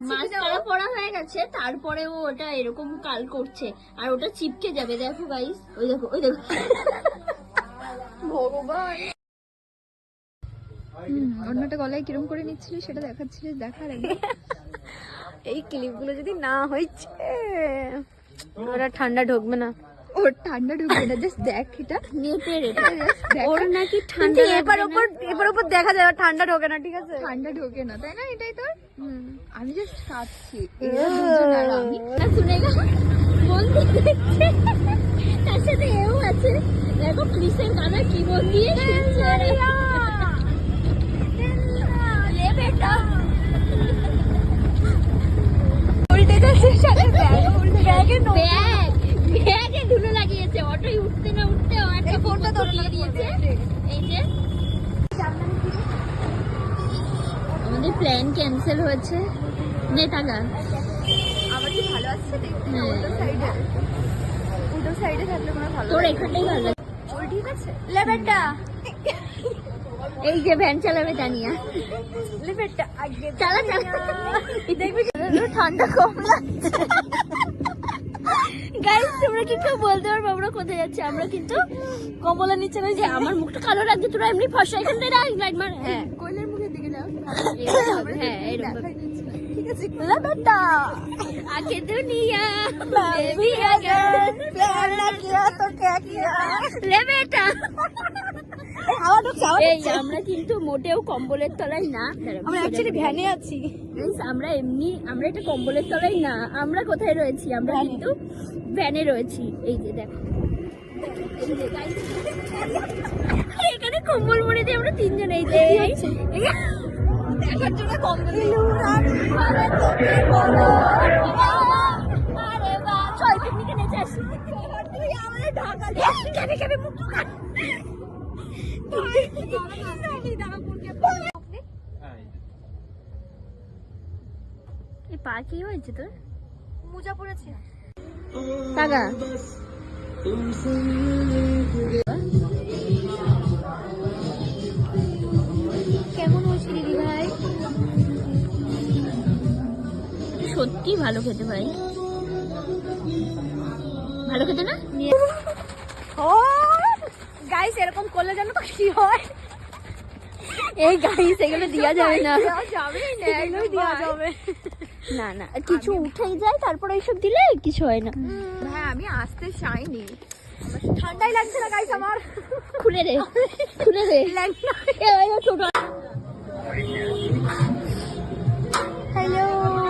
Mascara পড়া হয়ে গেছে, তারপরে ও ওটা এরকম কাল করছে আর ওটা চিপকে যাবে। দেখো গাইস, ওই দেখো ওই দেখো। ভগবান। অন্যটা গলায় কিরম করে নিচ্ছিল সেটা দেখাচ্ছিলিস, দেখার এই ক্লিপগুলো যদি না হয়েছে ওরা ঠান্ডা ঢুকবে না। ওর ঠান্ডা ঢুকবে না, জাস্ট দেখ এটা নেটের ওর নাকি ঠান্ডা এবার উপর দেখা যায় ঠান্ডা ঢোকে না, ঠিক আছে? ঠান্ডা ঢোকে না, তাই না? এটাই তোর। আমি জাস্ট খাচ্ছি, আমি শুনে গেল বলতে দেখছে, তার সাথে এও আছে। দেখো ক্রিসের গানা কি বল দিয়ে শুনছে। লে বেটা উল্টে যাচ্ছে সাথে ব্যাগে ব্যাগে ধুলো লাগিয়েছে। অটোই উঠতে না উঠতে ও একটা ফোনটা ধরে দিয়েছে। এই যে আমাদের প্ল্যান ক্যান্সেল হয়েছে। নে টাকা আমার কি ভালো আসছে দেখতে? উল্টো সাইডে থাকলে মনে ভালো। তোর এখানটাই ভালো লাগে। চল ঠিক আছে, লে বেটা এই যে ভ্যান চালাবে জানিয়া। লে বেটা আগে চালা চালা, দেখবি ঠান্ডা কম লাগছে। গাইস তোমরা কি কেউ বলতে পারবে আমরা কোথায় যাচ্ছি? আমরা কিন্তু কমলা নিচে না, যে আমার মুখটা কালো লাগছে, তোরা এমনি ফসা এখানে লাইট মার। হ্যাঁ কোয়েলের মুখের দিকে যাও। হ্যাঁ এরকম ঠিক আছে, লে বেটা আগে দুনিয়া বেবি अगर प्यार ना किया तो क्या किया। লে বেটা। হাওয়া ঢুকছে, হাওয়া এই ঢুকছে। আমরা কিন্তু মোটেও কম্বলের তলায় না, আমরা অ্যাকচুয়ালি ভ্যানে আছি। Guys, আমরা এটা কম্বলের তলায় না। আমরা কোথায় রয়েছি? আমরা কিন্তু ভ্যানে রয়েছি। এই যে দেখো, এই যে guys, এখানে কম্বল মুড়ে দিয়ে আমরা তিনজন। এই যে দেখার জন্য কম্বল আরে বাহ, চল পিকনিকে নিচে আসি। তুই আমাদের ঢাকা কেবে কেবে মুখ কাট। এই পা কি হয়েছে তোর? মোজা পড়েছে। টাকা কেমন হয়েছে দিদি ভাই? সত্যি ভালো খেতে ভাই, ভালো খেতে না? ও গাইস, এরকম করলে জানো তো কি হয়? এই গাইস এগুলো দেওয়া যাবে না, যাবে না, এগুলো দেওয়া যাবে না না, কিছু উঠেই যায় তারপরে এইসব দিলে কিছু হয় না। হ্যাঁ, আমি আসতে চাইনি, ঠান্ডাই লাগছে না গাইস আমার। খুলে রে খুলে রে, ছোট